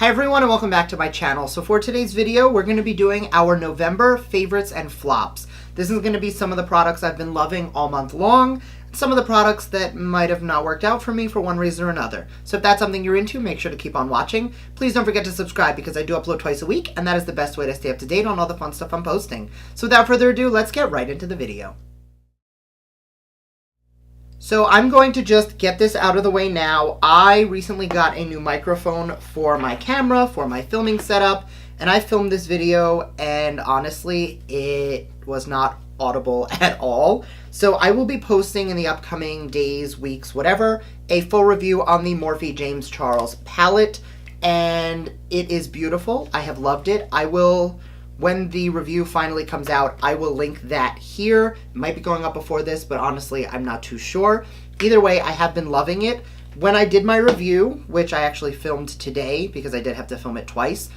Hi everyone and welcome back to my channel. So for today's video, we're going to be doing our November favorites and flops. This is going to be some of the products I've been loving all month long, some of the products that might have not worked out for me for one reason or another. So if that's something you're into, make sure to keep on watching. Please don't forget to subscribe because I do upload twice a week and that is the best way to stay up to date on all the fun stuff I'm posting. So without further ado, let's get right into the video. So I'm going to just get this out of the way now. I recently got a new microphone for my camera, for my filming setup, and I filmed this video and honestly, it was not audible at all. So I will be posting in the upcoming days, weeks, whatever, a full review on the Morphe James Charles palette, and it is beautiful. I have loved it. I will... When the review finally comes out, I will link that here. It might be going up before this, but honestly, I'm not too sure. Either way, I have been loving it. When I did my review, which I actually filmed today because I did have to film it twice,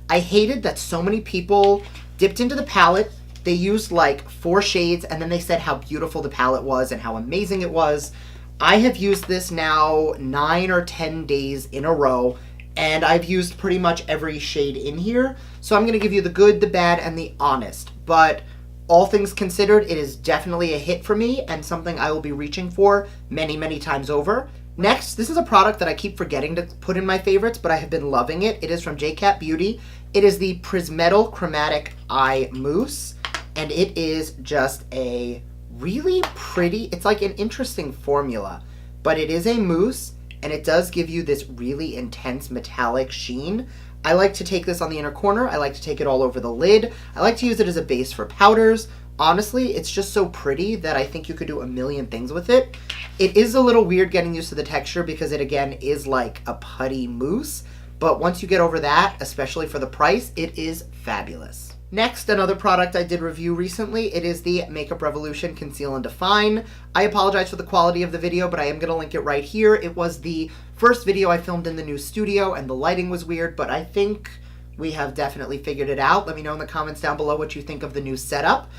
I hated that so many people dipped into the palette. They used like 4 shades and then they said how beautiful the palette was and how amazing it was. I have used this now 9 or 10 days in a row, and I've used pretty much every shade in here. So I'm going to give you the good, the bad, and the honest. But all things considered, it is definitely a hit for me and something I will be reaching for many, many times over. Next, this is a product that I keep forgetting to put in my favorites, but I have been loving it. It is from JCat Beauty. It is the Prismetal Chromatic Eye Mousse, and it is just a really pretty, it's like an interesting formula, but it is a mousse, and it does give you this really intense metallic sheen. I like to take this on the inner corner. I like to take it all over the lid. I like to use it as a base for powders. Honestly, it's just so pretty that I think you could do a million things with it. It is a little weird getting used to the texture because it, again, is like a putty mousse. But once you get over that, especially for the price, it is fabulous. Next, another product I did review recently, it is the Makeup Revolution Conceal and Define. I apologize for the quality of the video, but I am going to link it right here. It was the first video I filmed in the new studio, and the lighting was weird, but I think we have definitely figured it out. Let me know in the comments down below what you think of the new setup.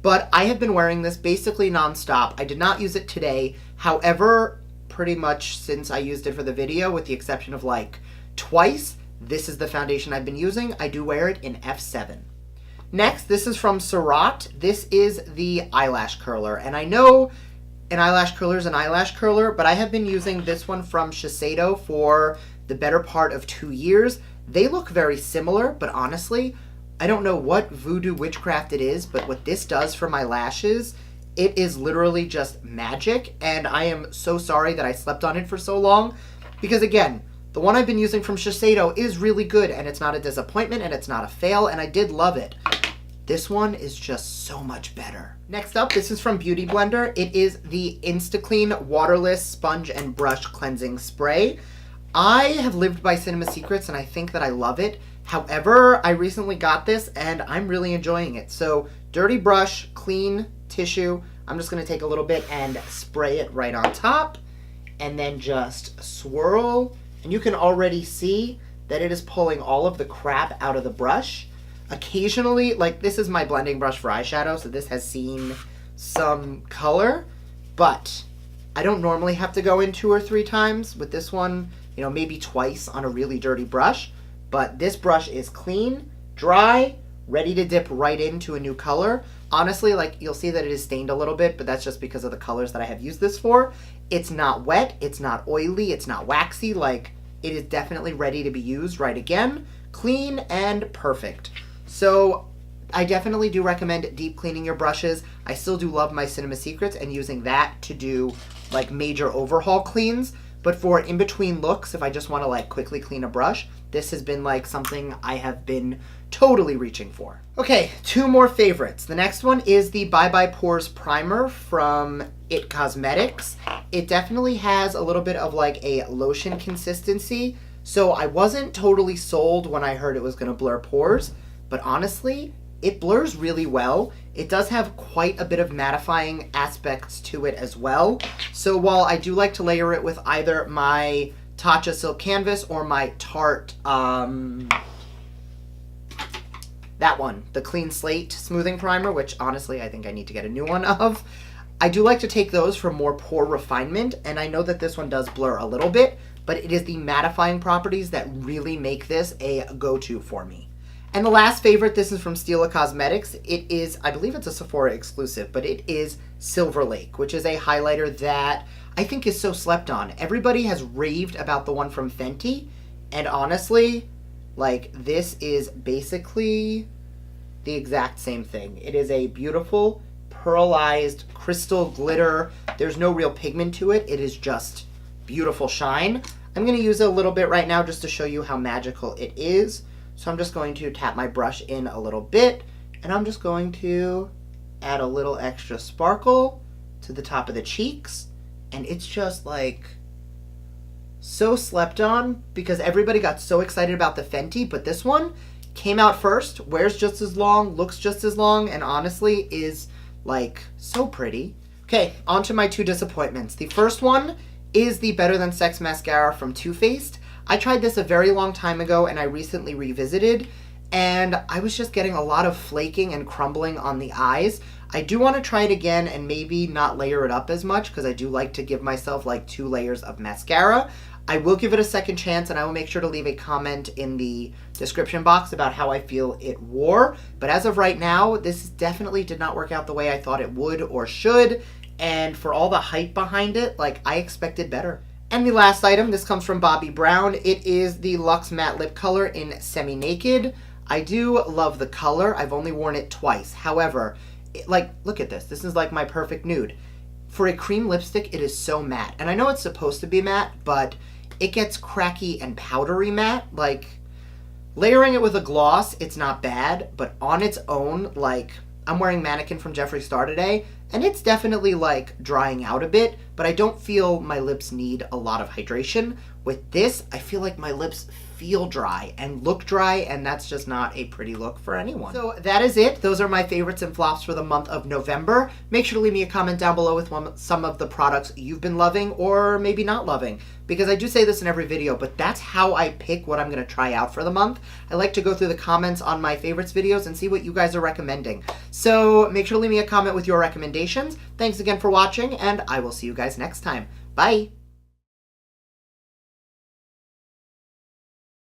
But I have been wearing this basically nonstop. I did not use it today. However, pretty much since I used it for the video, with the exception of like twice, this is the foundation I've been using. I do wear it in F7. Next, this is from Seurat. This is the eyelash curler. And I know an eyelash curler is an eyelash curler, but I have been using this one from Shiseido for the better part of 2 years. They look very similar, but honestly, I don't know what voodoo witchcraft it is, but what this does for my lashes, it is literally just magic. And I am so sorry that I slept on it for so long because, again, the one I've been using from Shiseido is really good, and it's not a disappointment, and it's not a fail, and I did love it. This one is just so much better. Next up, this is from Beauty Blender. It is the InstaClean Waterless Sponge and Brush Cleansing Spray. I have lived by Cinema Secrets, and I think that I love it. However, I recently got this, and I'm really enjoying it. So, dirty brush, clean tissue. I'm just going to take a little bit and spray it right on top, and then just swirl. And you can already see that it is pulling all of the crap out of the brush. Occasionally, like this is my blending brush for eyeshadow, so this has seen some color, but I don't normally have to go in 2 or 3 times. With this one, you know, maybe twice on a really dirty brush, but this brush is clean, dry, ready to dip right into a new color. Honestly, like you'll see that it is stained a little bit, but that's just because of the colors that I have used this for. It's not wet, it's not oily, it's not waxy, like it is definitely ready to be used right again, clean and perfect. So I definitely do recommend deep cleaning your brushes. I still do love my Cinema Secrets and using that to do like major overhaul cleans. But for in-between looks, if I just want to like quickly clean a brush, this has been like something I have been totally reaching for. Okay, 2 more favorites. The next one is the Bye Bye Pores Primer from IT Cosmetics. It definitely has a little bit of like a lotion consistency. So I wasn't totally sold when I heard it was going to blur pores. But honestly, it blurs really well. It does have quite a bit of mattifying aspects to it as well. So while I do like to layer it with either my Tatcha Silk Canvas or my Tarte, that one, the Clean Slate Smoothing Primer, which honestly I think I need to get a new one of. I do like to take those for more pore refinement, and I know that this one does blur a little bit, but it is the mattifying properties that really make this a go-to for me. And the last favorite, this is from Stila Cosmetics. It is, I believe it's a Sephora exclusive, but it is Silver Lake, which is a highlighter that I think is so slept on. Everybody has raved about the one from Fenty, and honestly, like, this is basically the exact same thing. It is a beautiful, pearlized crystal glitter. There's no real pigment to it. It is just beautiful shine. I'm going to use it a little bit right now just to show you how magical it is. So I'm just going to tap my brush in a little bit, and I'm just going to add a little extra sparkle to the top of the cheeks. And it's just like so slept on because everybody got so excited about the Fenty, but this one came out first, wears just as long, looks just as long, and honestly is like so pretty. Okay, on to my two disappointments. The first one is the Better Than Sex mascara from Too Faced. I tried this a very long time ago and I recently revisited, and I was just getting a lot of flaking and crumbling on the eyes. I do want to try it again and maybe not layer it up as much because I do like to give myself like 2 layers of mascara. I will give it a second chance, and I will make sure to leave a comment in the description box about how I feel it wore. But as of right now, this definitely did not work out the way I thought it would or should. And for all the hype behind it, like, I expected better. And the last item, this comes from Bobbi Brown. It is the Luxe Matte Lip Color in Semi Naked. I do love the color. I've only worn it twice. However, like, look at this. This is like my perfect nude. For a cream lipstick, it is so matte. And I know it's supposed to be matte, but it gets cracky and powdery matte. Like, layering it with a gloss, it's not bad, but on its own, like, I'm wearing Mannequin from Jeffree Star today, and it's definitely like drying out a bit, but I don't feel my lips need a lot of hydration. With this, I feel like my lips feel dry and look dry, and that's just not a pretty look for anyone. So that is it. Those are my favorites and flops for the month of November. Make sure to leave me a comment down below with some of the products you've been loving or maybe not loving, because I do say this in every video, but that's how I pick what I'm going to try out for the month. I like to go through the comments on my favorites videos and see what you guys are recommending. So make sure to leave me a comment with your recommendations. Thanks again for watching, and I will see you guys next time. Bye!